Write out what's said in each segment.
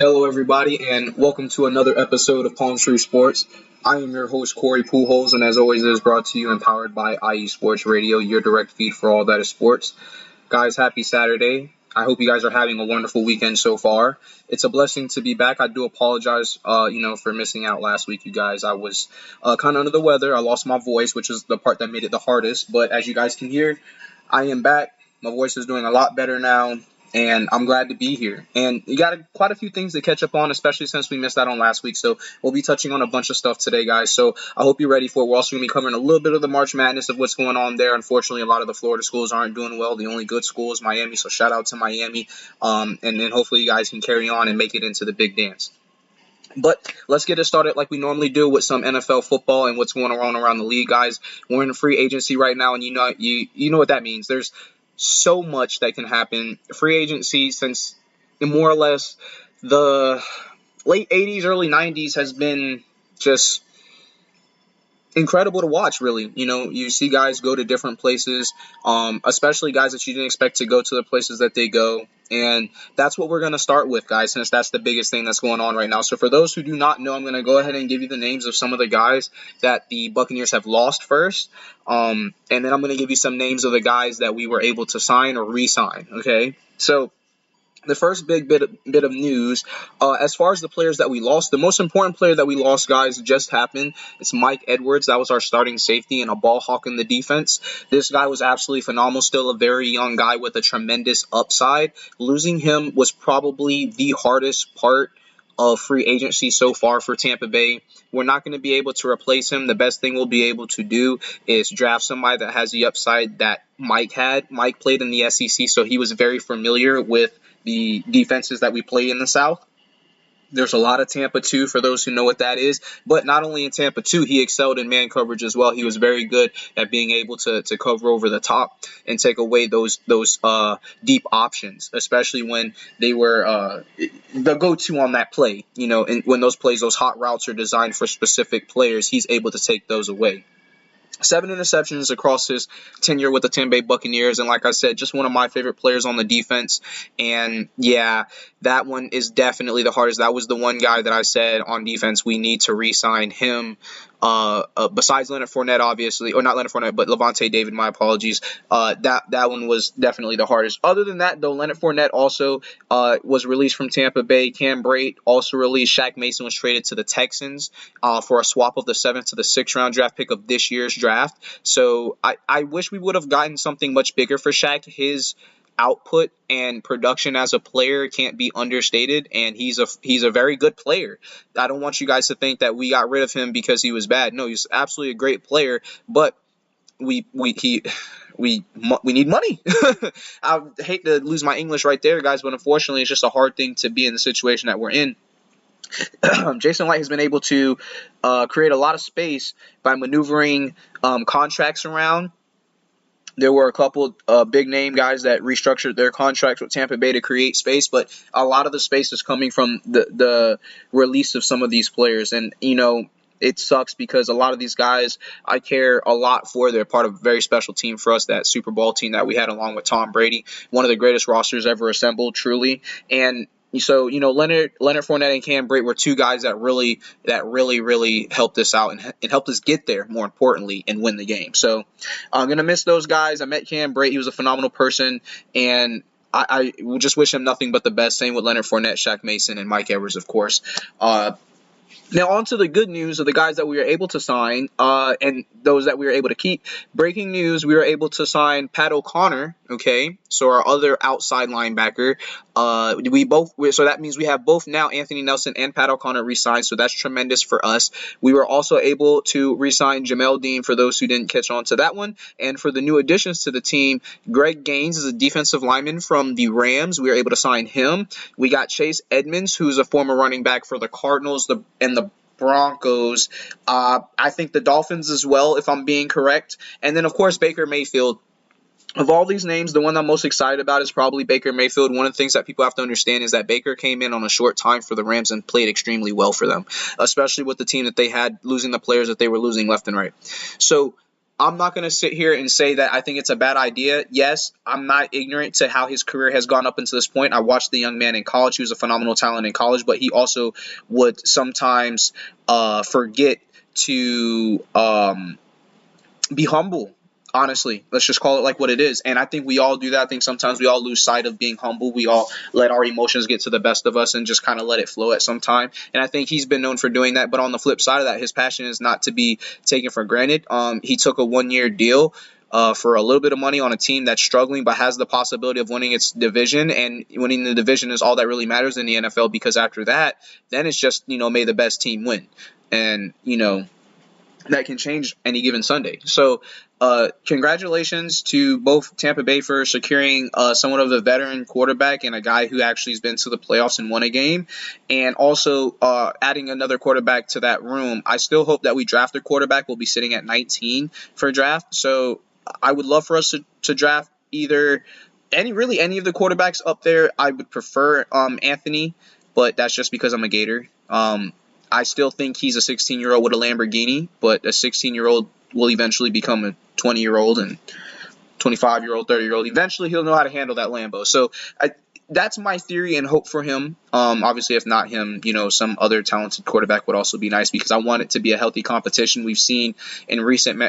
Hello, everybody, and welcome to another episode of Palm Tree Sports. I am your host, Corey Pujols, and as always, it is brought to you and powered by IE Sports Radio, your direct feed for all that is sports. Guys, happy Saturday. I hope you guys are having a wonderful weekend so far. It's a blessing to be back. I do apologize, for missing out last week, you guys. I was kind of under the weather. I lost my voice, which is the part that made it the hardest. But as you guys can hear, I am back. My voice is doing a lot better now. And I'm glad to be here. And you got quite a few things to catch up on, especially since we missed out on last week. So we'll be touching on a bunch of stuff today, guys. So I hope you're ready for it. We're also going to be covering a little bit of the March Madness of what's going on there. Unfortunately, a lot of the Florida schools aren't doing well. The only good school is Miami. So shout out to Miami. And then hopefully you guys can carry on and make it into the big dance. But let's get it started like we normally do with some NFL football and what's going on around the league, guys. We're in a free agency right now, and you know what that means. There's so much that can happen. Free agency since more or less the late 80s, early 90s has been just incredible to watch, really. You see guys go to different places, especially guys that you didn't expect to go to the places that they go. And that's what we're going to start with, guys, since that's the biggest thing that's going on right now. So for those who do not know, I'm going to go ahead and give you the names of some of the guys that the Buccaneers have lost first. And then I'm going to give you some names of the guys that we were able to sign or re-sign, okay? So the first big bit of news, as far as the players that we lost, the most important player that we lost, guys, just happened. It's Mike Edwards. That was our starting safety and a ball hawk in the defense. This guy was absolutely phenomenal. Still a very young guy with a tremendous upside. Losing him was probably the hardest part of free agency so far for Tampa Bay. We're not going to be able to replace him. The best thing we'll be able to do is draft somebody that has the upside that Mike had. Mike played in the SEC, so he was very familiar with the defenses that we play in the South. There's a lot of Tampa 2 for those who know what that is. But not only in Tampa 2, he excelled in man coverage as well. He was very good at being able to cover over the top and take away those deep options, especially when they were the go-to on that play. And when those plays, those hot routes are designed for specific players, he's able to take those away. 7 interceptions across his tenure with the Tampa Bay Buccaneers. And like I said, just one of my favorite players on the defense. And yeah, that one is definitely the hardest. That was the one guy that I said on defense, we need to re-sign him. Besides Leonard Fournette, obviously, or not Leonard Fournette, but Levante David, my apologies. That one was definitely the hardest. Other than that, though, Leonard Fournette also was released from Tampa Bay. Cam Brate also released. Shaq Mason was traded to the Texans for a swap of the 7th to the 6th round draft pick of this year's draft. So I wish we would have gotten something much bigger for Shaq. His output and production as a player can't be understated, and he's a very good player. I don't want you guys to think that we got rid of him because he was bad. No, he's absolutely a great player, but we need money. I hate to lose my English right there, guys, but unfortunately it's just a hard thing to be in the situation that we're in. Jason Light has been able to create a lot of space by maneuvering contracts around. There were a couple big name guys that restructured their contracts with Tampa Bay to create space, but a lot of the space is coming from the release of some of these players. And, it sucks because a lot of these guys I care a lot for. They're part of a very special team for us, that Super Bowl team that we had along with Tom Brady, one of the greatest rosters ever assembled, truly. And so, Leonard Fournette and Cam Brate were two guys that really helped us out and helped us get there, more importantly, and win the game. So I'm going to miss those guys. I met Cam Brate. He was a phenomenal person, and I will just wish him nothing but the best. Same with Leonard Fournette, Shaq Mason, and Mike Edwards, of course. Now, on to the good news of the guys that we were able to sign and those that we were able to keep. Breaking news, we were able to sign Pat O'Connor, okay, so our other outside linebacker. So that means we have both now Anthony Nelson and Pat O'Connor re-signed, so that's tremendous for us. We were also able to re-sign Jamel Dean for those who didn't catch on to that one. And for the new additions to the team, Greg Gaines is a defensive lineman from the Rams. We were able to sign him. We got Chase Edmonds, who's a former running back for the Cardinals and the Broncos. I think the Dolphins as well, if I'm being correct. And then, of course, Baker Mayfield. Of all these names, the one I'm most excited about is probably Baker Mayfield. One of the things that people have to understand is that Baker came in on a short time for the Rams and played extremely well for them, especially with the team that they had, losing the players that they were losing left and right. So I'm not going to sit here and say that I think it's a bad idea. Yes, I'm not ignorant to how his career has gone up until this point. I watched the young man in college. He was a phenomenal talent in college, but he also would sometimes forget to be humble. Honestly, let's just call it like what it is. And I think we all do that. I think sometimes we all lose sight of being humble. We all let our emotions get to the best of us and just kind of let it flow at some time. And I think he's been known for doing that. But on the flip side of that, his passion is not to be taken for granted. He took a 1-year deal for a little bit of money on a team that's struggling but has the possibility of winning its division. And winning the division is all that really matters in the NFL, because after that, then it's just, may the best team win. And, that can change any given Sunday. So congratulations to both Tampa Bay for securing somewhat of a veteran quarterback and a guy who actually has been to the playoffs and won a game, and also adding another quarterback to that room. I still hope that we draft a quarterback. We'll be sitting at 19 for draft. So I would love for us to draft either any of the quarterbacks up there. I would prefer Anthony, but that's just because I'm a Gator. I still think he's a 16-year-old with a Lamborghini, but a 16-year-old will eventually become a 20-year-old and 25-year-old, 30-year-old. Eventually, he'll know how to handle that Lambo. So that's my theory and hope for him. Obviously, if not him, some other talented quarterback would also be nice, because I want it to be a healthy competition. We've seen in recent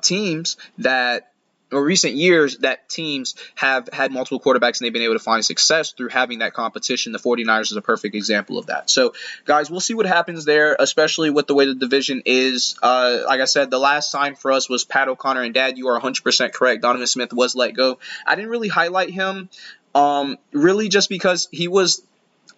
teams that, or recent years, that teams have had multiple quarterbacks and they've been able to find success through having that competition. The 49ers is a perfect example of that. So, guys, we'll see what happens there, especially with the way the division is. Like I said, the last sign for us was Pat O'Connor, and Dad, you are 100% correct. Donovan Smith was let go. I didn't really highlight him, really just because he was,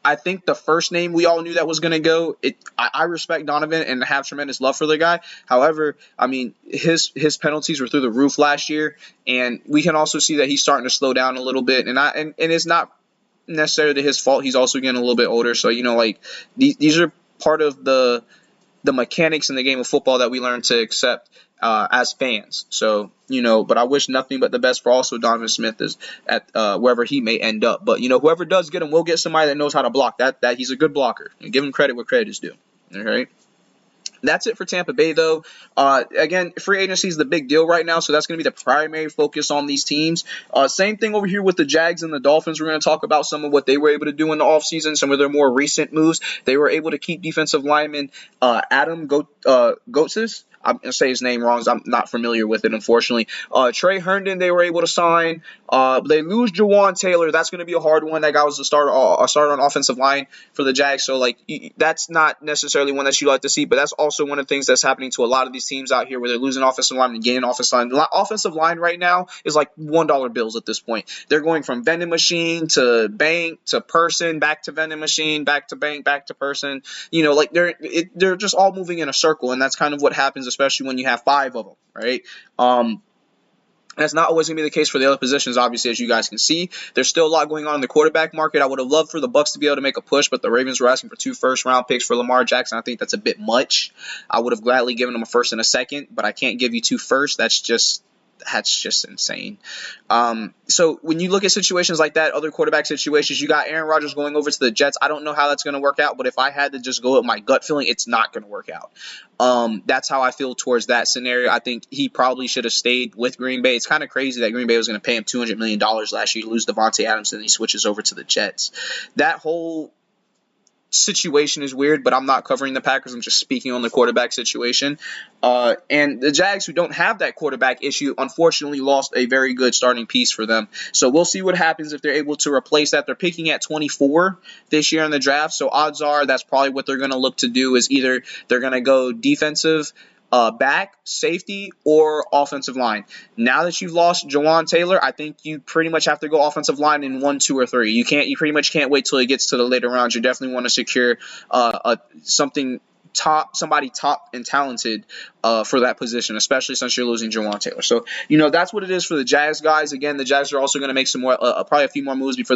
I think, the first name we all knew that was going to go. I respect Donovan and have tremendous love for the guy. However, I mean, his penalties were through the roof last year, and we can also see that he's starting to slow down a little bit. And it's not necessarily his fault. He's also getting a little bit older. So, these are part of the mechanics in the game of football that we learn to accept as fans. So, but I wish nothing but the best for also Donovan Smith is at wherever he may end up. But, whoever does get him, we'll get somebody that knows how to block. That he's a good blocker. And give him credit where credit is due. All right. That's it for Tampa Bay, though. Again, free agency is the big deal right now, so that's going to be the primary focus on these teams. Same thing over here with the Jags and the Dolphins. We're going to talk about some of what they were able to do in the offseason, some of their more recent moves. They were able to keep defensive lineman Adam Gotsis. I'm going to say his name wrong, so I'm not familiar with it, unfortunately. Trey Herndon, they were able to sign. They lose Jawan Taylor. That's going to be a hard one. That guy was a starter on offensive line for the Jags, so that's not necessarily one that you like to see, but that's also one of the things that's happening to a lot of these teams out here where they're losing offensive line and gaining offensive line. The offensive line right now is like $1 bills at this point. They're going from vending machine to bank to person, back to vending machine, back to bank, back to person. They're just all moving in a circle, and that's kind of what happens, especially when you have 5 of them, right? That's not always going to be the case for the other positions, obviously, as you guys can see. There's still a lot going on in the quarterback market. I would have loved for the Bucs to be able to make a push, but the Ravens were asking for 2 first-round picks for Lamar Jackson. I think that's a bit much. I would have gladly given him a first and a second, but I can't give you 2 firsts. That's just insane. So when you look at situations like that, other quarterback situations, you got Aaron Rodgers going over to the Jets. I don't know how that's going to work out, but if I had to just go with my gut feeling, it's not going to work out. That's how I feel towards that scenario. I think he probably should have stayed with Green Bay. It's kind of crazy that Green Bay was going to pay him $200 million last year to lose Devontae Adams, and he switches over to the Jets. That whole situation is weird, but I'm not covering the Packers. I'm just speaking on the quarterback situation. And the Jags, who don't have that quarterback issue, unfortunately lost a very good starting piece for them. So we'll see what happens if they're able to replace that. They're picking at 24 this year in the draft, so odds are that's probably what they're going to look to do, is either they're going to go defensive back, safety, or offensive line. Now that you've lost Jawan Taylor, I think you pretty much have to go offensive line in 1, 2, or 3. You pretty much can't wait till it gets to the later rounds. You definitely want to secure somebody top and talented for that position, especially since you're losing Jawan Taylor. So, that's what it is for the Jags, guys. Again, the Jags are also going to make some more, probably a few more moves before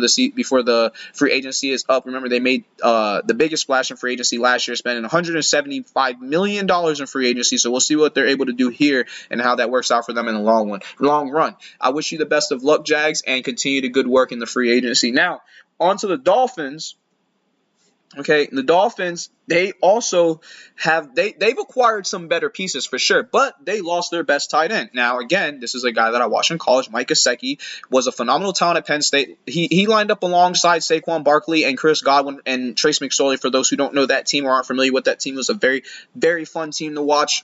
the free agency is up. Remember, they made the biggest splash in free agency last year, spending $175 million in free agency. So we'll see what they're able to do here and how that works out for them in the long run. I wish you the best of luck, Jags, and continue the good work in the free agency. Now, on to the Dolphins. Okay, the Dolphins, they also they've acquired some better pieces for sure, but they lost their best tight end. Now, again, this is a guy that I watched in college. Mike Gesicki was a phenomenal talent at Penn State. He lined up alongside Saquon Barkley and Chris Godwin and Trace McSorley. For those who don't know that team or aren't familiar with that team, it was a very, very fun team to watch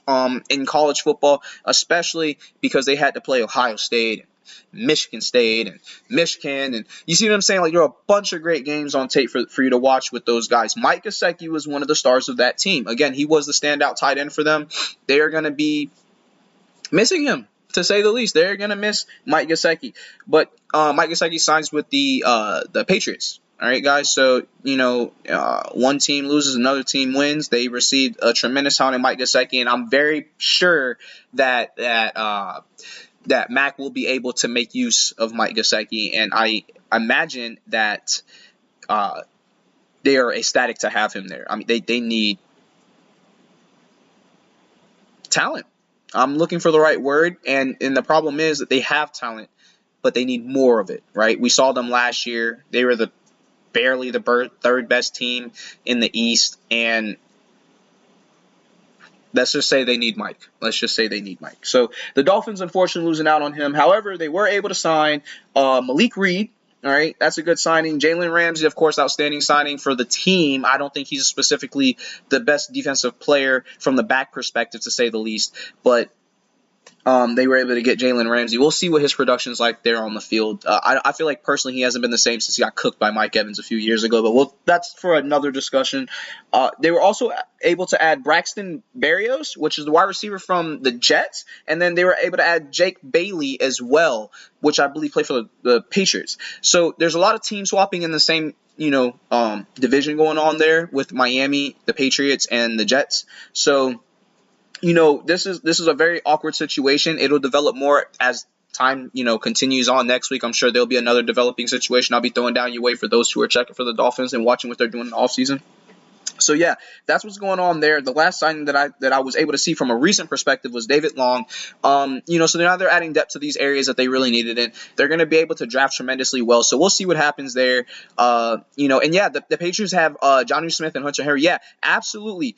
in college football, especially because they had to play Ohio State, Michigan State, and Michigan, and you see what I'm saying? Like, there are a bunch of great games on tape for you to watch with those guys. Mike Gesicki was one of the stars of that team. Again, he was the standout tight end for them. They are going to be missing him, to say the least. They're going to miss Mike Gesicki. But Mike Gesicki signs with the Patriots. All right, guys. So, one team loses, another team wins. They received a tremendous talent in Mike Gesicki, and I'm very sure that Mac will be able to make use of Mike Gesicki, and I imagine that they are ecstatic to have him there. I mean, they need talent. I'm looking for the right word, and the problem is that they have talent, but they need more of it, right? We saw them last year. They were barely the third best team in the East, and let's just say they need Mike. So the Dolphins, unfortunately, losing out on him. However, they were able to sign Malik Reed. All right, that's a good signing. Jalen Ramsey, of course, outstanding signing for the team. I don't think he's specifically the best defensive player from the back perspective, to say the least. But they were able to get Jalen Ramsey. We'll see what his production's like there on the field. I feel like personally he hasn't been the same since he got cooked by Mike Evans a few years ago, but that's for another discussion. They were also able to add Braxton Berrios, which is the wide receiver from the Jets, and then they were able to add Jake Bailey as well, which I believe played for the Patriots. So there's a lot of team swapping in the same division going on there with Miami, the Patriots, and the Jets. So this is a very awkward situation. It'll develop more as time, continues on next week. I'm sure there'll be another developing situation. I'll be throwing down your way for those who are checking for the Dolphins and watching what they're doing in the offseason. So yeah, that's what's going on there. The last signing that I was able to see from a recent perspective was David Long. So now they're adding depth to these areas that they really needed, and they're going to be able to draft tremendously well. So we'll see what happens there. And yeah, the Patriots have Jonnu Smith and Hunter Henry. Yeah, absolutely.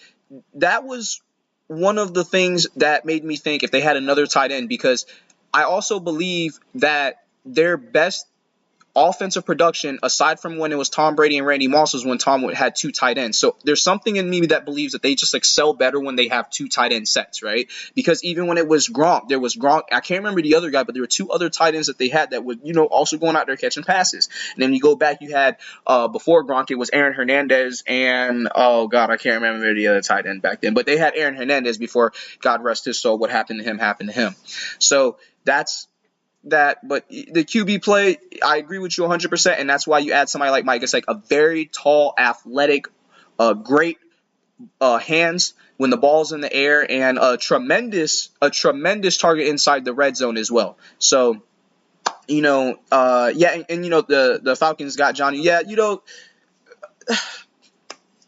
That was one of the things that made me think if they had another tight end, because I also believe that their best offensive production, aside from when it was Tom Brady and Randy Moss, was when Tom had two tight ends. So there's something in me that believes that they just excel better when they have two tight end sets, right? Because even when it was Gronk, there was Gronk. I can't remember the other guy, but there were two other tight ends that they had that would, also going out there catching passes. And then you go back, you had before Gronk, it was Aaron Hernandez and oh god, I can't remember the other tight end back then. But they had Aaron Hernandez before, God rest his soul. What happened to him. So that's that, but the QB play, I agree with you 100%, and that's why you add somebody like Mike. It's like a very tall, athletic, great hands when the ball's in the air, and a tremendous target inside the red zone as well. So, the Falcons got Johnny. Yeah,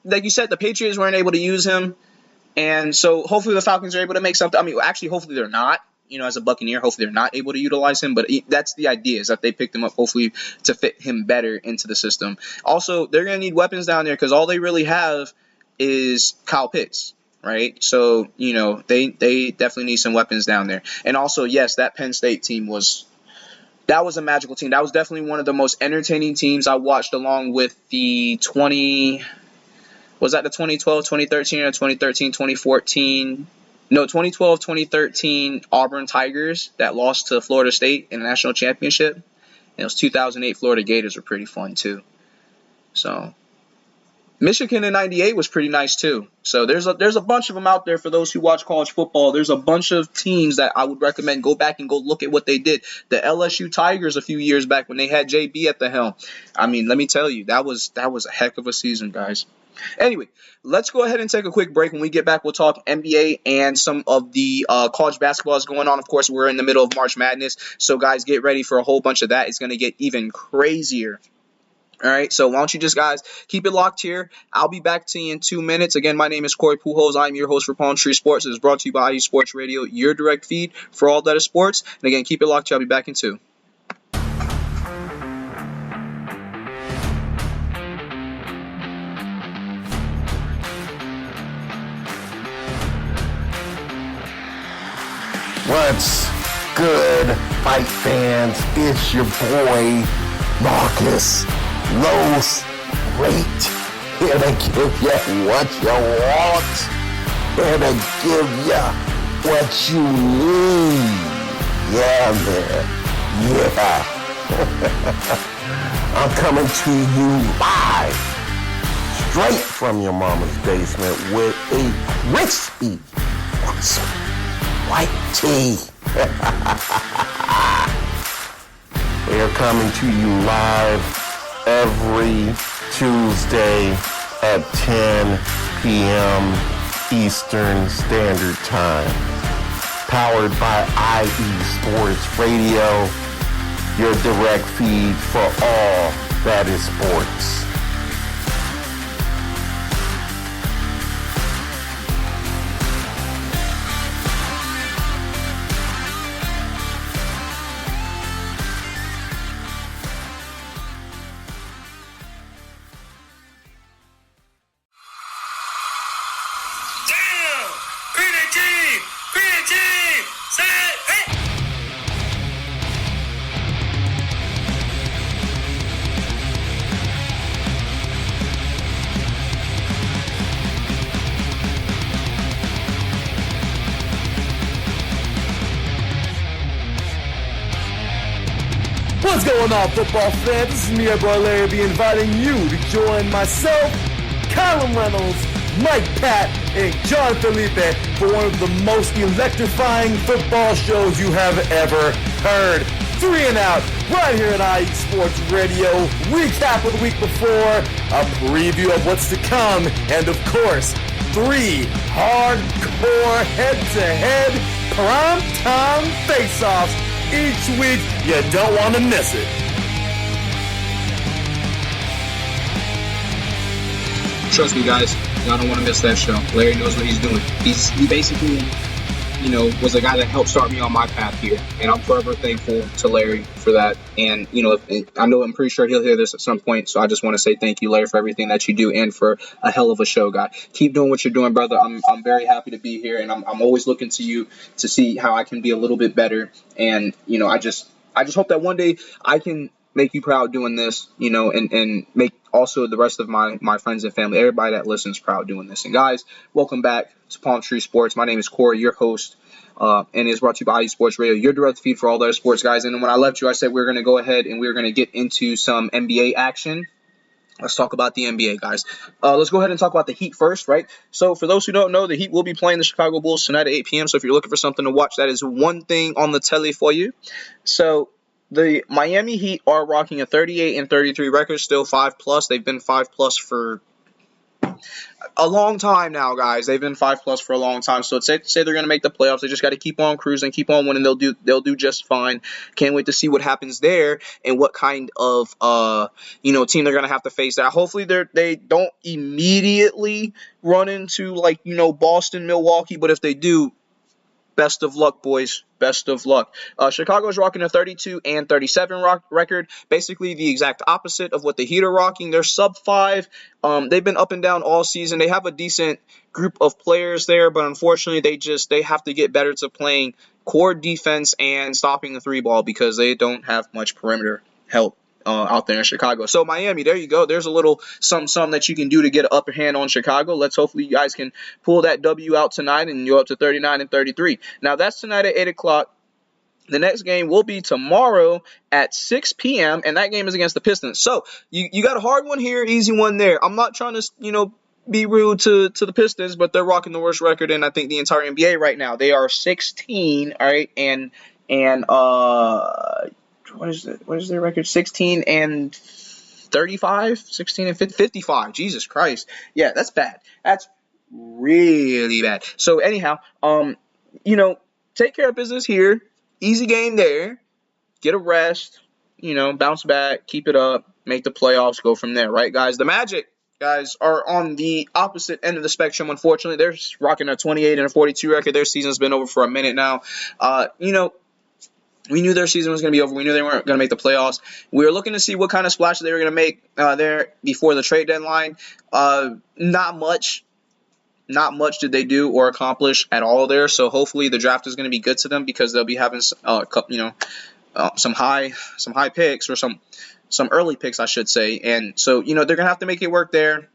like you said, the Patriots weren't able to use him, and so hopefully the Falcons are able to make something. I mean, actually, hopefully they're not. As a Buccaneer, hopefully they're not able to utilize him, but that's the idea, is that they picked him up hopefully to fit him better into the system. Also, they're going to need weapons down there because all they really have is Kyle Pitts, right? So, they definitely need some weapons down there. And also, yes, that Penn State team was a magical team. That was definitely one of the most entertaining teams I watched, along with the 2012, 2013, or 2013, 2014? No, 2012, 2013 Auburn Tigers that lost to Florida State in the national championship. And it was 2008 Florida Gators were pretty fun too. So Michigan in '98 was pretty nice too. So there's a bunch of them out there for those who watch college football. There's a bunch of teams that I would recommend go back and go look at what they did. The LSU Tigers a few years back when they had JB at the helm. I mean, let me tell you, that was a heck of a season, guys. Anyway, let's go ahead and take a quick break. When we get back, we'll talk NBA and some of the college basketball is going on. Of course, we're in the middle of March Madness, so guys, get ready for a whole bunch of that. It's going to get even crazier. All right, so why don't you just, guys, keep it locked here. I'll be back to you in 2 minutes. Again, my name is Corey Pujols. I'm your host for Palm Tree Sports. It is brought to you by IE Sports Radio, your direct feed for all that is sports. And again, keep it locked here. I'll be back in 2. What's good, fight fans? It's your boy, Marcus Los Great. Here to give you what you want. Here to give you what you need. Yeah, man. Yeah. I'm coming to you live, straight from your mama's basement with a crispy white tea. We are coming to you live every Tuesday at 10 p.m. Eastern Standard Time. Powered by IE Sports Radio, your direct feed for all that is sports. What's going on, football fans? This is me, your boy Larry B, inviting you to join myself, Callum Reynolds, Mike Pat, and John Felipe for one of the most electrifying football shows you have ever heard. 3 and Out, right here at IE Sports Radio. Recap of the week before, a preview of what's to come, and of course, 3 hardcore head-to-head prime-time face-offs each week. You don't want to miss it. Trust me, guys, y'all don't want to miss that show. Larry knows what he's doing. He basically, was the guy that helped start me on my path here, and I'm forever thankful to Larry for that. And I'm pretty sure he'll hear this at some point, so I just want to say thank you, Larry, for everything that you do and for a hell of a show, guy. Keep doing what you're doing, brother. I'm very happy to be here, and I'm always looking to you to see how I can be a little bit better. And I just hope that one day I can make you proud doing this, and make also the rest of my friends and family, everybody that listens, proud doing this. And guys, welcome back to Palm Tree Sports. My name is Corey, your host, and it's brought to you by IE Sports Radio, your direct feed for all their sports, guys. And when I left you, I said we are going to go ahead and we are going to get into some NBA action. Let's talk about the NBA, guys. Let's go ahead and talk about the Heat first, right? So for those who don't know, the Heat will be playing the Chicago Bulls tonight at 8 p.m. So if you're looking for something to watch, that is one thing on the telly for you. So the Miami Heat are rocking a 38-33 record, still 5+. They've been 5+ for a long time now, guys. They've been 5+ for a long time. So it's safe to say they're going to make the playoffs. They just got to keep on cruising, keep on winning. They'll do just fine. Can't wait to see what happens there and what kind of team they're going to have to face there. Hopefully they don't immediately run into Boston, Milwaukee, but if they do, best of luck, boys. Best of luck. Chicago's rocking a 32-37 record. Basically the exact opposite of what the Heat are rocking. They're sub-5. They've been up and down all season. They have a decent group of players there, but unfortunately they have to get better to playing core defense and stopping the 3-ball because they don't have much perimeter help out there in Chicago. So Miami, there you go. There's a little something that you can do to get an upper hand on Chicago. Let's hopefully you guys can pull that W out tonight and you're up to 39-33. Now that's tonight at 8 o'clock. The next game will be tomorrow at 6 p.m. and that game is against the Pistons. So you got a hard one here, easy one there. I'm not trying to be rude to the Pistons, but they're rocking the worst record in I think the entire NBA right now. They are 16, all right, and what is their record? 16-35, 55. Jesus Christ. Yeah, that's bad. That's really bad. So anyhow, take care of business here. Easy game there. Get a rest. Bounce back, keep it up, make the playoffs, go from there, right, guys? The Magic, guys, are on the opposite end of the spectrum, unfortunately. They're rocking a 28-42 record. Their season's been over for a minute now. We knew their season was going to be over. We knew they weren't going to make the playoffs. We were looking to see what kind of splashes they were going to make there before the trade deadline. Not much. not much did they do or accomplish at all there. So hopefully the draft is going to be good to them because they'll be having some high picks or some early picks, I should say. And so they're going to have to make it work there,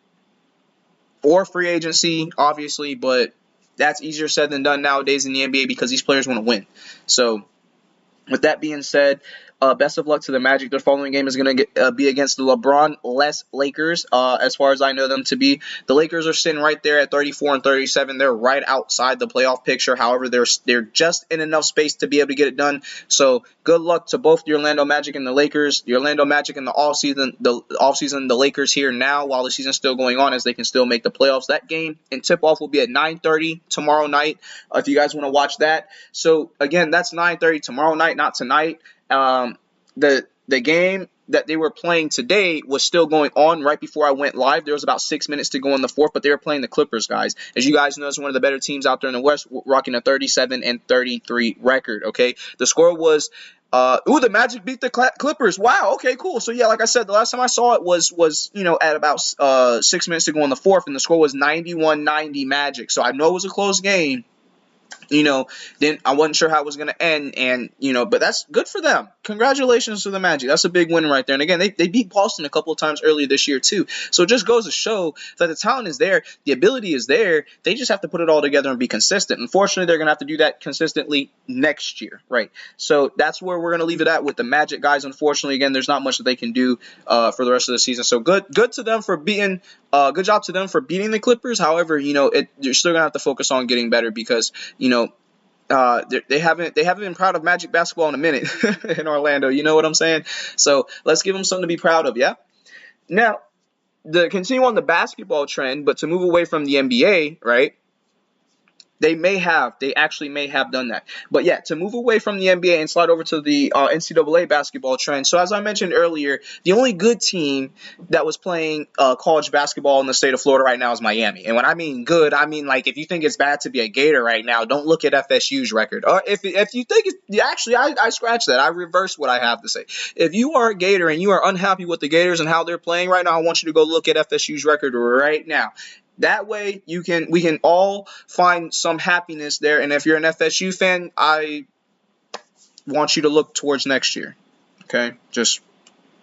or free agency, obviously, but that's easier said than done nowadays in the NBA because these players want to win. So with that being said, best of luck to the Magic. Their following game is going to be against the LeBron-less Lakers, as far as I know them to be. The Lakers are sitting right there at 34 and 37. They're right outside the playoff picture. However, they're just in enough space to be able to get it done. So good luck to both the Orlando Magic and the Lakers. The Orlando Magic in the offseason, the Lakers here now while the season's still going on, as they can still make the playoffs. That game and tip-off will be at 9:30 tomorrow night if you guys want to watch that. So again, that's 9:30 tomorrow night, not tonight. The game that they were playing today was still going on right before I went live. There was about 6 minutes to go in the fourth, but they were playing the Clippers, guys. As you guys know, it's one of the better teams out there in the West, rocking a 37 and 33 record. Okay, the score was the Magic beat the Clippers. Wow. Okay, cool. So yeah, like I said, the last time I saw it was at about 6 minutes to go in the fourth, and the score was 91-90 Magic. So I know it was a close game. Then I wasn't sure how it was going to end, and, but that's good for them. Congratulations to the Magic. That's a big win right there. And again, they beat Boston a couple of times earlier this year too. So it just goes to show that the talent is there, the ability is there. They just have to put it all together and be consistent. Unfortunately, they're going to have to do that consistently next year, right? So that's where we're going to leave it at with the Magic guys. Unfortunately, again, there's not much that they can do for the rest of the season. So good to them for beating. Good job to them for beating the Clippers. However, you're still gonna have to focus on getting better because they haven't been proud of Magic basketball in a minute in Orlando. You know what I'm saying? So let's give them something to be proud of. Yeah. Now, to continue on the basketball trend, but to move away from the NBA, right? They actually may have done that. But yeah, to move away from the NBA and slide over to the NCAA basketball trend. So as I mentioned earlier, the only good team that was playing college basketball in the state of Florida right now is Miami. And when I mean good, I mean like if you think it's bad to be a Gator right now, don't look at FSU's record. Or if you think actually, I scratch that. I reverse what I have to say. If you are a Gator and you are unhappy with the Gators and how they're playing right now, I want you to go look at FSU's record right now. That way, we can all find some happiness there. And if you're an FSU fan, I want you to look towards next year. Okay,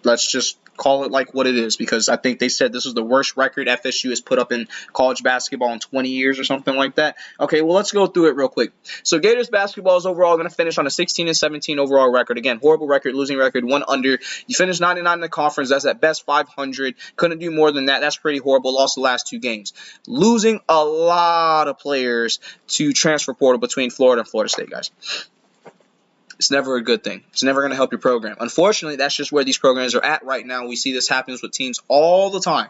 let's just call it like what it is, because I think they said this was the worst record FSU has put up in college basketball in 20 years or something like that. Okay, well, let's go through it real quick. So Gators basketball is overall going to finish on a 16-17 overall record. Again, horrible record, losing record, 1 under. You finished 99 in the conference. That's at best 500. Couldn't do more than that. That's pretty horrible. Lost the last 2 games. Losing a lot of players to transfer portal between Florida and Florida State, guys. It's never a good thing. It's never going to help your program. Unfortunately, that's just where these programs are at right now. We see this happens with teams all the time.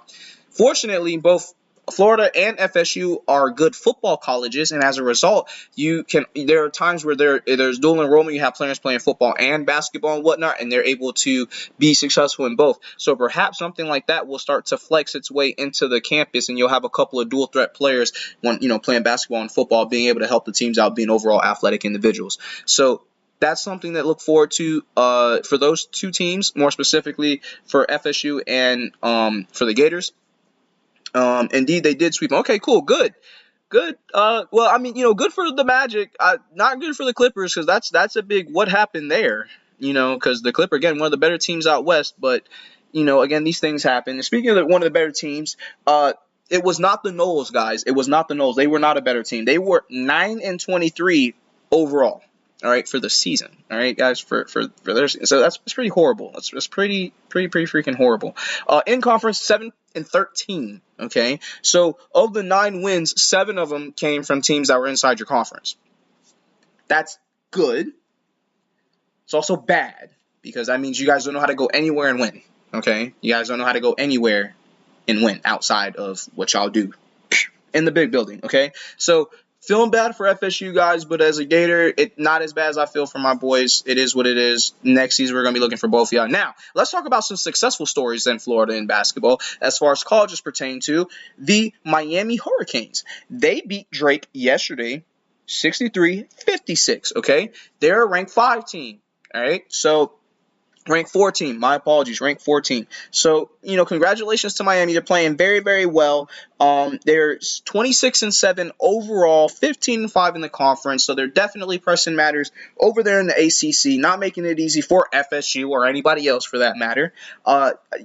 Fortunately, both Florida and FSU are good football colleges, and as a result, there are times where there's dual enrollment. You have players playing football and basketball and whatnot, and they're able to be successful in both. So perhaps something like that will start to flex its way into the campus, and you'll have a couple of dual threat players playing basketball and football, being able to help the teams out, being overall athletic individuals. So that's something that look forward to for those 2 teams, more specifically for FSU and for the Gators. Indeed, they did sweep. Okay, cool, good. Well, I mean, good for the Magic. Not good for the Clippers, because that's a big what happened there. Because the Clippers, again, one of the better teams out west. But again, these things happen. And speaking of one of the better teams, it was not the Noles, guys. It was not the Noles. They were not a better team. They were 9-23 overall. All right, for the season. All right, guys, for their, so that's pretty horrible. That's pretty freaking horrible. In conference, 7-13. Okay, so of the 9 wins, 7 of them came from teams that were inside your conference. That's good. It's also bad, because that means you guys don't know how to go anywhere and win. Okay, you guys don't know how to go anywhere and win outside of what y'all do in the big building. Okay, so feeling bad for FSU guys, but as a Gator, it not as bad as I feel for my boys. It is what it is. Next season, we're going to be looking for both of y'all. Now, let's talk about some successful stories in Florida in basketball as far as colleges pertain to the Miami Hurricanes. They beat Drake yesterday, 63-56, okay? They're a ranked 5 team, all right? So Ranked 14. My apologies. Ranked 14. So, congratulations to Miami. They're playing very, very well. They're 26-7 overall, 15-5 in the conference. So they're definitely pressing matters over there in the ACC, not making it easy for FSU or anybody else for that matter.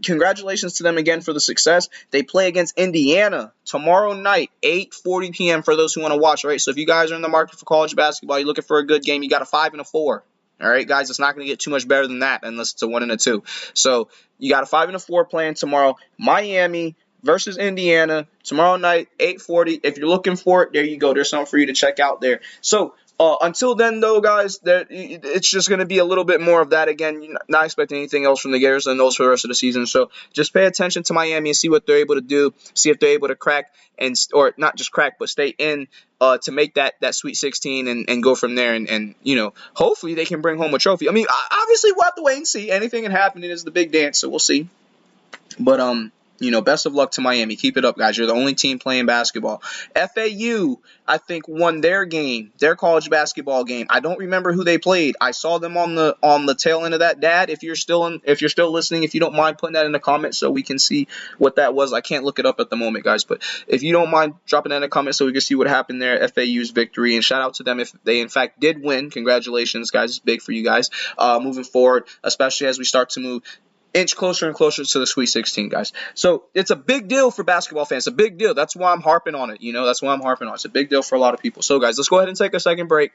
Congratulations to them again for the success. They play against Indiana tomorrow night, 8:40 p.m. for those who want to watch. Right. So if you guys are in the market for college basketball, you're looking for a good game, you got a 5 and a 4. All right, guys, it's not going to get too much better than that unless it's a 1 and a 2. So you got a 5 and a 4 playing tomorrow. Miami versus Indiana tomorrow night, 8:40. If you're looking for it, there you go. There's something for you to check out there. So until then, though, guys, it's just going to be a little bit more of that again. You're not expecting anything else from the Gators and those for the rest of the season. So just pay attention to Miami and see what they're able to do. See if they're able to crack or not just crack, but stay in to make that Sweet 16 and go from there. And hopefully they can bring home a trophy. I mean, obviously we'll have to wait and see. Anything can happen. It is the big dance, so we'll see. But best of luck to Miami. Keep it up, guys. You're the only team playing basketball. FAU, I think, won their college basketball game. I don't remember who they played. I saw them on the tail end of that. Dad, if you're still listening, if you don't mind putting that in the comments so we can see what that was. I can't look it up at the moment, guys, but if you don't mind dropping that in the comments so we can see what happened there. FAU's victory, and shout out to them if they in fact did win. Congratulations, guys. It's big for you guys moving forward, especially as we start to move inch closer and closer to the Sweet 16, guys. So it's a big deal for basketball fans. It's a big deal. That's why I'm harping on it. That's why I'm harping on it. It's a big deal for a lot of people. So, guys, let's go ahead and take a second break.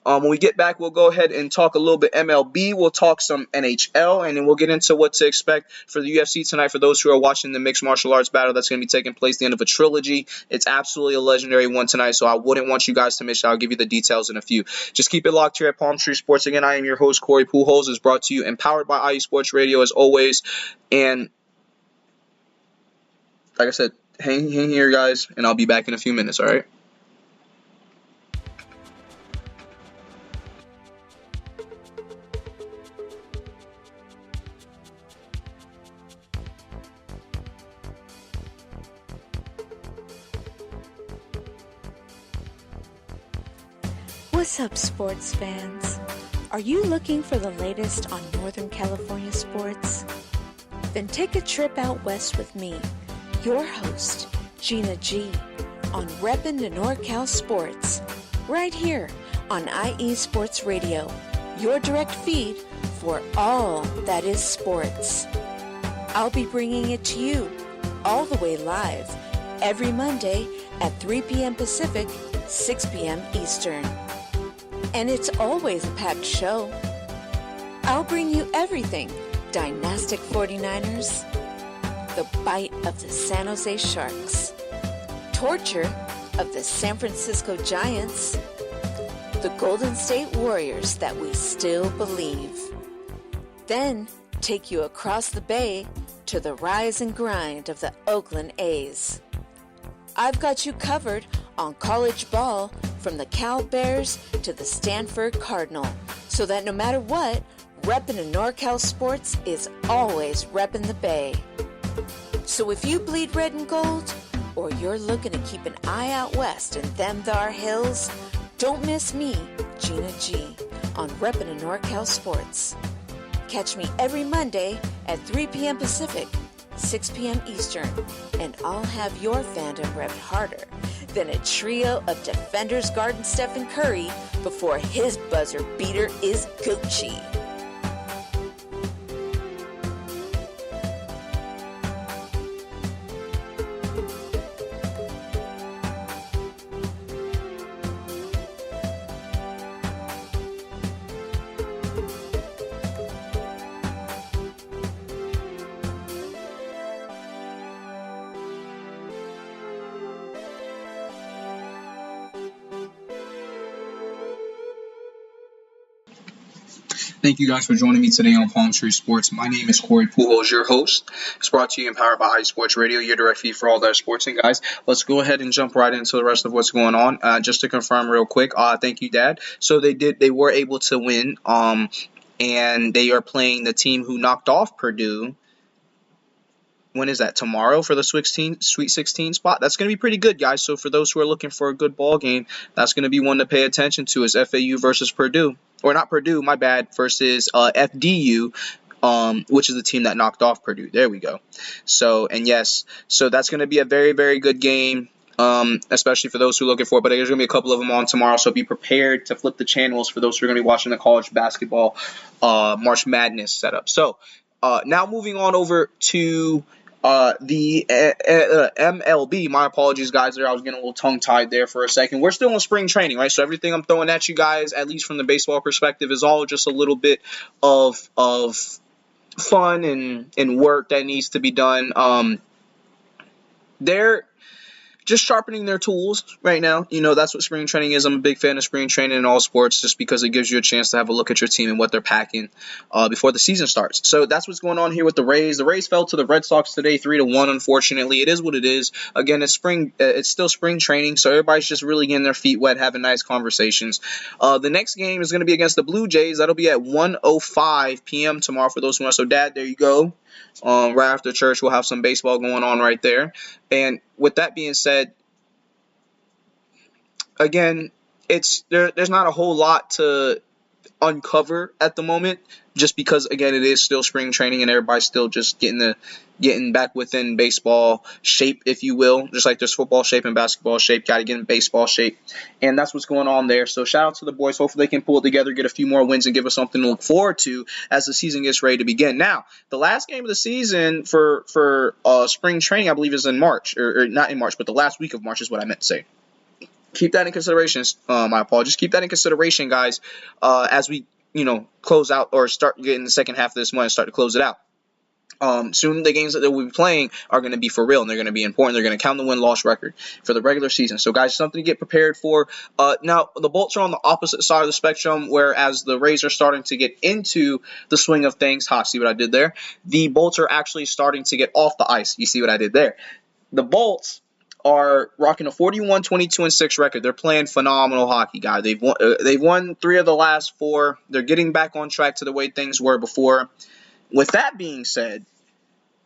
When we get back, we'll go ahead and talk a little bit MLB. We'll talk some NHL, and then we'll get into what to expect for the UFC tonight for those who are watching the mixed martial arts battle that's going to be taking place at the end of a trilogy. It's absolutely a legendary one tonight, so I wouldn't want you guys to miss it. I'll give you the details in a few. Just keep it locked here at Palm Tree Sports. Again, I am your host, Corey Pujols. It's brought to you and powered by IE Sports Radio as always. And like I said, hang here, guys, and I'll be back in a few minutes, all right? What's up, sports fans? Are you looking for the latest on Northern California sports? Then take a trip out west with me, your host, Gina G, on Reppin' the NorCal Sports, right here on IE Sports Radio, your direct feed for all that is sports. I'll be bringing it to you all the way live every Monday at 3 p.m. Pacific, 6 p.m. Eastern. And it's always a packed show. I'll bring you everything Dynastic 49ers, the bite of the San Jose Sharks, torture of the San Francisco Giants, the Golden State Warriors that we still believe. Then take you across the bay to the rise and grind of the Oakland A's. I've got you covered on college ball from the Cal Bears to the Stanford Cardinal, so that no matter what, reppin' in NorCal Sports is always reppin' the Bay. So if you bleed red and gold, or you're looking to keep an eye out west in them thar hills, don't miss me, Gina G, on reppin' in NorCal Sports. Catch me every Monday at 3 p.m. Pacific, 6 p.m. Eastern, and I'll have your fandom repped harder than a trio of defenders guarding Stephen Curry before his buzzer beater is Gucci. Thank you guys for joining me today on Palm Tree Sports. My name is Corey Pujols, your host. It's brought to you and powered by IE Sports Radio, your direct feed for all that sports. And guys, let's go ahead and jump right into the rest of what's going on. Just to confirm real quick, thank you, Dad. So they were able to win, and they are playing the team who knocked off Purdue. When is that? Tomorrow for the Sweet 16 spot? That's going to be pretty good, guys. So for those who are looking for a good ball game, that's going to be one to pay attention to is FAU versus Purdue. Or not Purdue, my bad, versus FDU. which is the team that knocked off Purdue. There we go. So that's going to be a very, very good game, especially for those who are looking for it. But there's going to be a couple of them on tomorrow, so be prepared to flip the channels for those who are going to be watching the college basketball March Madness setup. So now moving on over to the MLB. My apologies, guys. There, I was getting a little tongue-tied there for a second. We're still in spring training, right? So everything I'm throwing at you guys, at least from the baseball perspective, is all just a little bit of fun and work that needs to be done. They're just sharpening their tools right now. That's what spring training is. I'm a big fan of spring training in all sports just because it gives you a chance to have a look at your team and what they're packing before the season starts. So that's what's going on here with the Rays. The Rays fell to the Red Sox today 3-1, unfortunately. It is what it is. Again, it's spring. It's still spring training, so everybody's just really getting their feet wet, having nice conversations. The next game is going to be against the Blue Jays. That'll be at 1:05 p.m. tomorrow for those who want. So, Dad, there you go. Right after church, we'll have some baseball going on right there. And with that being said, again, there's not a whole lot to uncover at the moment, just because, again, it is still spring training and everybody's still just getting back within baseball shape, if you will. Just like there's football shape and basketball shape, got to get in baseball shape, and that's what's going on there. So shout out to the boys. Hopefully they can pull it together, get a few more wins, and give us something to look forward to as the season gets ready to begin. Now, the last game of the season for spring training, I believe, is in March, or not in March, but the last week of March is what I meant to say. Keep that in consideration. My apologies. Keep that in consideration, guys, as we close out or start getting the second half of this month and start to close it out. Soon the games that we'll be playing are going to be for real, and they're going to be important. They're going to count the win-loss record for the regular season. So, guys, something to get prepared for. Now, the Bolts are on the opposite side of the spectrum, whereas the Rays are starting to get into the swing of things. See what I did there? The Bolts are actually starting to get off the ice. You see what I did there? The Bolts are rocking a 41-22-6 record. They're playing phenomenal hockey, guys. They've won 3 of the last 4. They're getting back on track to the way things were before. With that being said,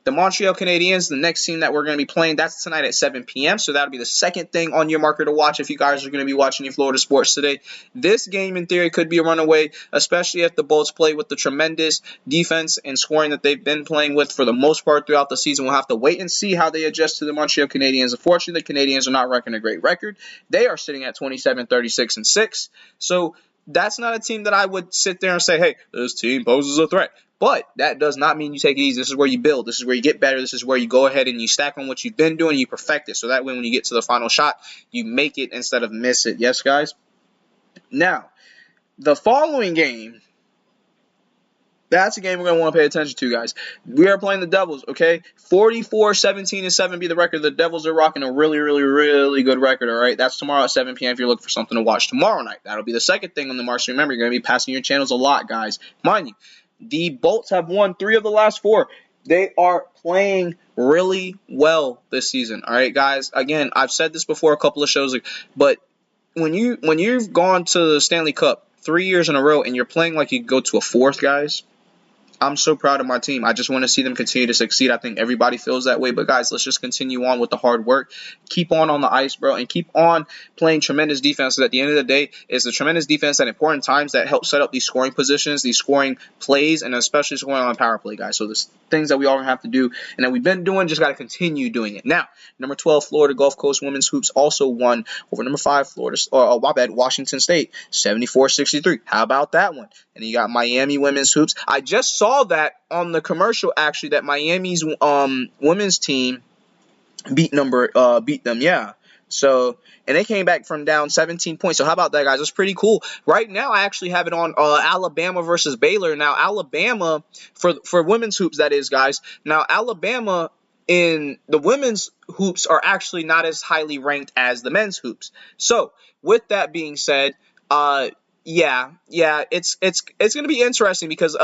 the Montreal Canadiens, the next team that we're going to be playing, that's tonight at 7 p.m. So that'll be the second thing on your marker to watch if you guys are going to be watching any Florida sports today. This game, in theory, could be a runaway, especially if the Bolts play with the tremendous defense and scoring that they've been playing with for the most part throughout the season. We'll have to wait and see how they adjust to the Montreal Canadiens. Unfortunately, the Canadiens are not wrecking a great record. They are sitting at 27-36-6. So that's not a team that I would sit there and say, hey, this team poses a threat. But that does not mean you take it easy. This is where you build. This is where you get better. This is where you go ahead and you stack on what you've been doing. You perfect it. So that way when you get to the final shot, you make it instead of miss it. Yes, guys? Now, the following game, that's a game we're going to want to pay attention to, guys. We are playing the Devils, okay? 44-17-7 be the record. The Devils are rocking a really, really, really good record, all right? That's tomorrow at 7 p.m. if you're looking for something to watch tomorrow night. That'll be the second thing on the march. Remember, you're going to be passing your channels a lot, guys. Mind you, the Bolts have won 3 of the last 4. They are playing really well this season. All right, guys. Again, I've said this before a couple of shows, but when you've gone to the Stanley Cup 3 years in a row and you're playing like you go to a 4th, guys, I'm so proud of my team. I just want to see them continue to succeed. I think everybody feels that way. But, guys, let's just continue on with the hard work. Keep on the ice, bro, and keep on playing tremendous defense. So at the end of the day, it's the tremendous defense at important times that help set up these scoring positions, these scoring plays, and especially scoring on power play, guys. So there's things that we all have to do and that we've been doing, just got to continue doing it. Now, number 12, Florida Gulf Coast Women's Hoops also won over number 5, Washington State, 74-63. How about that one? And you got Miami Women's Hoops. I just saw that on the commercial, actually, that Miami's women's team beat them, yeah. So, and they came back from down 17 points. So how about that, guys? That's pretty cool. Right now, I actually have it on Alabama versus Baylor. Now, Alabama, for women's hoops, that is, guys. Now, Alabama in the women's hoops are actually not as highly ranked as the men's hoops. So, with that being said, yeah, it's going to be interesting because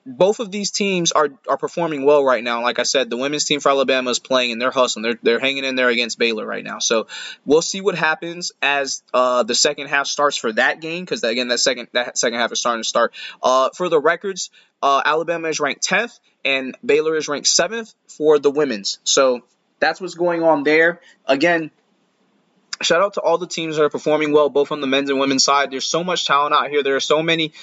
both of these teams are performing well right now. Like I said, the women's team for Alabama is playing and they're hustling. They're hanging in there against Baylor right now. So we'll see what happens as the second half starts for that game, because again, that second half is starting to start. For the records, Alabama is ranked 10th and Baylor is ranked 7th for the women's. So that's what's going on there. Again, shout out to all the teams that are performing well, both on the men's and women's side. There's so much talent out here. There are so many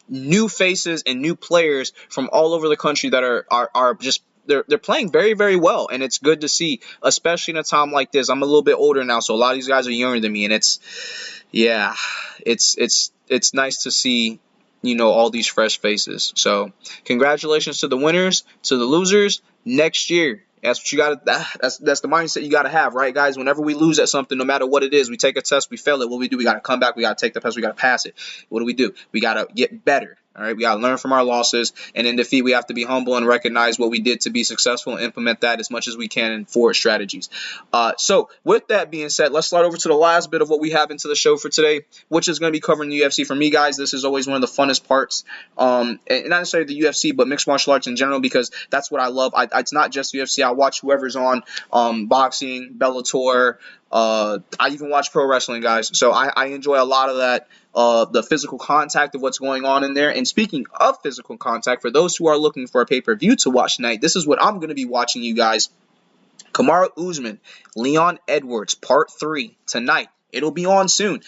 new faces and new players from all over the country that are just they're playing very, very well, and it's good to see, especially in a time like this. I'm a little bit older now, so a lot of these guys are younger than me, and it's nice to see, all these fresh faces. So congratulations to the winners, to the losers. Next year, that's what you got to. That's the mindset you got to have, right, guys? Whenever we lose at something, no matter what it is, we take a test, we fail it. What we do? We got to come back. We got to take the test. We got to pass it. What do? We got to get better. All right, we got to learn from our losses, and in defeat, we have to be humble and recognize what we did to be successful and implement that as much as we can in forward strategies. So with that being said, let's slide over to the last bit of what we have into the show for today, which is going to be covering the UFC. For me, guys, this is always one of the funnest parts, and not necessarily the UFC, but mixed martial arts in general, because that's what I love. It's not just UFC. I watch whoever's on boxing, Bellator. I even watch pro wrestling, guys. So I enjoy a lot of that. The physical contact of what's going on in there. And speaking of physical contact, for those who are looking for a pay-per-view to watch tonight, this is what I'm going to be watching, you guys. Kamaru Usman, Leon Edwards, Part 3, tonight. It'll be on soon.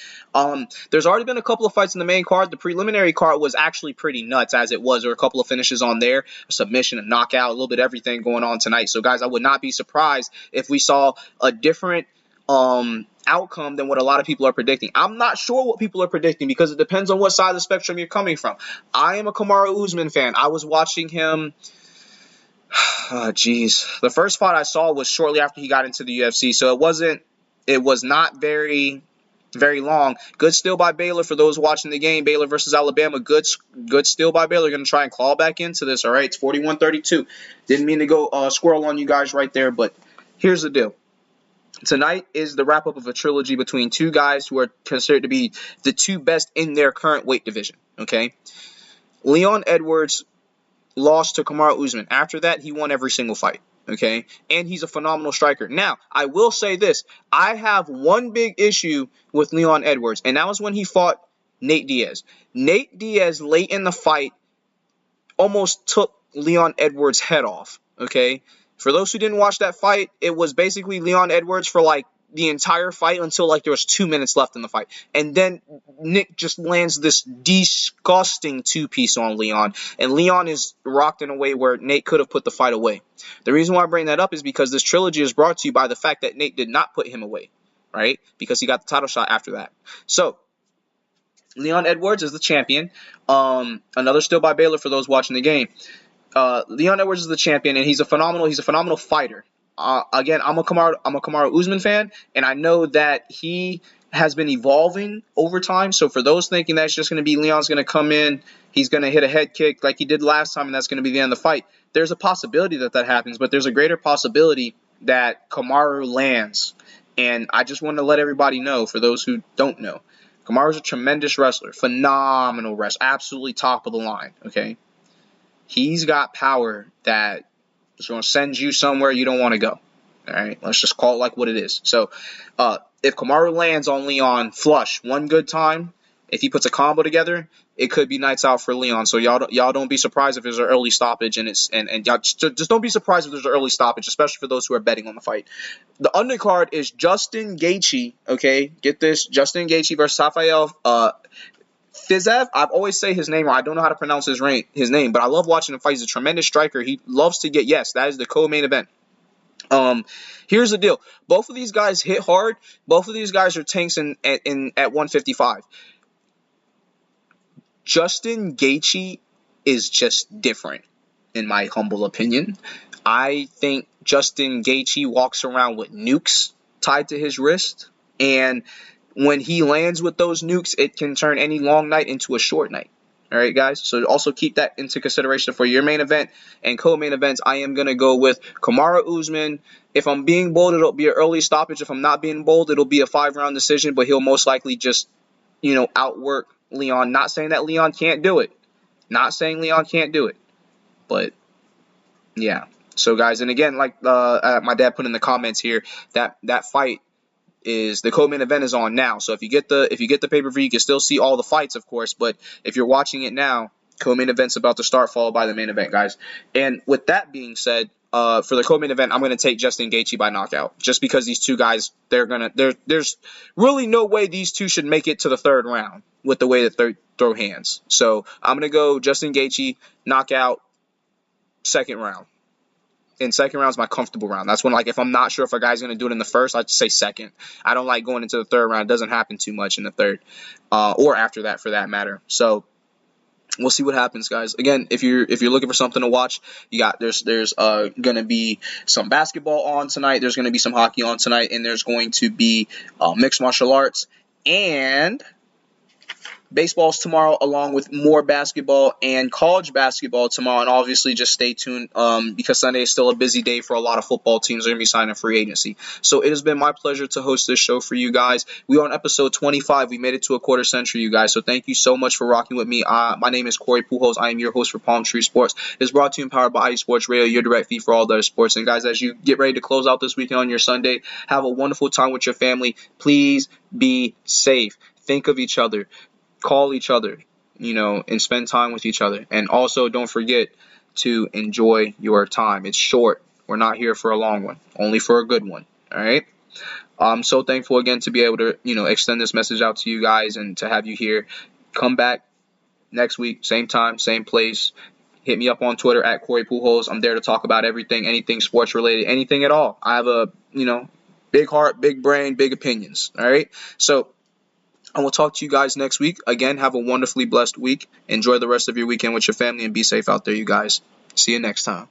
There's already been a couple of fights in the main card. The preliminary card was actually pretty nuts, as it was. There were a couple of finishes on there, a submission, a knockout, a little bit of everything going on tonight. So, guys, I would not be surprised if we saw a different outcome than what a lot of people are predicting. I'm not sure what people are predicting because it depends on what side of the spectrum you're coming from. I am a Kamaru Usman fan. I was watching him. The first fight I saw was shortly after he got into the UFC, so it was not very long. Good steal by Baylor for those watching the game. Baylor versus Alabama. Good steal by Baylor. Going to try and claw back into this. All right, it's 41-32. Didn't mean to go squirrel on you guys right there, but here's the deal. Tonight is the wrap-up of a trilogy between two guys who are considered to be the two best in their current weight division, okay? Leon Edwards lost to Kamaru Usman. After that, he won every single fight, okay? And he's a phenomenal striker. Now, I will say this. I have one big issue with Leon Edwards, and that was when he fought Nate Diaz. Nate Diaz, late in the fight, almost took Leon Edwards' head off, okay? For those who didn't watch that fight, it was basically Leon Edwards for like the entire fight until like there was 2 minutes left in the fight. And then Nick just lands this disgusting two-piece on Leon. And Leon is rocked in a way where Nate could have put the fight away. The reason why I bring that up is because this trilogy is brought to you by the fact that Nate did not put him away, right? Because he got the title shot after that. So, Leon Edwards is the champion. Another steal by Baylor for those watching the game. Leon Edwards is the champion, and he's a phenomenal fighter. Again, I'm a Kamaru Usman fan, and I know that he has been evolving over time. So for those thinking that's just going to be Leon's going to come in, he's going to hit a head kick like he did last time, and that's going to be the end of the fight. There's a possibility that happens, but there's a greater possibility that Kamaru lands. And I just want to let everybody know, for those who don't know, Kamaru's a tremendous wrestler, phenomenal wrestler, absolutely top of the line, okay? He's got power that is going to send you somewhere you don't want to go. All right, let's just call it like what it is. So, if Kamaru lands on Leon flush one good time, if he puts a combo together, it could be nights out for Leon. So y'all don't be surprised if there's an early stoppage, and y'all just don't be surprised if there's an early stoppage, especially for those who are betting on the fight. The undercard is Justin Gaethje. Okay, get this: Justin Gaethje versus Rafael Fiziev. I've always say his name wrong. I don't know how to pronounce his name, but I love watching him fight. He's a tremendous striker. He loves to get, yes, that is the co-main event. Here's the deal. Both of these guys hit hard. Both of these guys are tanks at 155. Justin Gaethje is just different, in my humble opinion. I think Justin Gaethje walks around with nukes tied to his wrist, and when he lands with those nukes, it can turn any long night into a short night. All right, guys? So also keep that into consideration for your main event and co-main events. I am going to go with Kamaru Usman. If I'm being bold, it'll be an early stoppage. If I'm not being bold, it'll be a 5-round decision, but he'll most likely just, outwork Leon. Not saying that Leon can't do it. But, yeah. So, guys, and again, like my dad put in the comments here, that fight is the co-main event is on now. So if you get the pay-per-view, you can still see all the fights, of course. But if you're watching it now, co-main event's about to start, followed by the main event, guys. And with that being said, for the co-main event, I'm going to take Justin Gaethje by knockout, just because these two guys, there's really no way these two should make it to the third round with the way that they throw hands. So I'm going to go Justin Gaethje, knockout, second round. And second round is my comfortable round. That's when, like, if I'm not sure if a guy's going to do it in the first, I'd say second. I don't like going into the third round. It doesn't happen too much in the third, or after that, for that matter. So we'll see what happens, guys. Again, if you're looking for something to watch, there's gonna be some basketball on tonight. There's gonna be some hockey on tonight, and there's going to be mixed martial arts and baseball's tomorrow, along with more basketball and college basketball tomorrow. And obviously, just stay tuned because Sunday is still a busy day for a lot of football teams. They're going to be signing free agency. So it has been my pleasure to host this show for you guys. We are on episode 25. We made it to a quarter century, you guys. So thank you so much for rocking with me. My name is Corey Pujols. I am your host for Palm Tree Sports. It's brought to you and powered by Sports Radio, your direct feed for all other sports. And guys, as you get ready to close out this weekend on your Sunday, have a wonderful time with your family. Please be safe. Think of each other. Call each other, and spend time with each other. And also, don't forget to enjoy your time. It's short. We're not here for a long one, only for a good one. All right. I'm so thankful again to be able to, extend this message out to you guys and to have you here. Come back next week, same time, same place. Hit me up on Twitter at Corey Pujols. I'm there to talk about everything, anything sports related, anything at all. I have a, big heart, big brain, big opinions. All right. So I will talk to you guys next week. Again, have a wonderfully blessed week. Enjoy the rest of your weekend with your family and be safe out there, you guys. See you next time.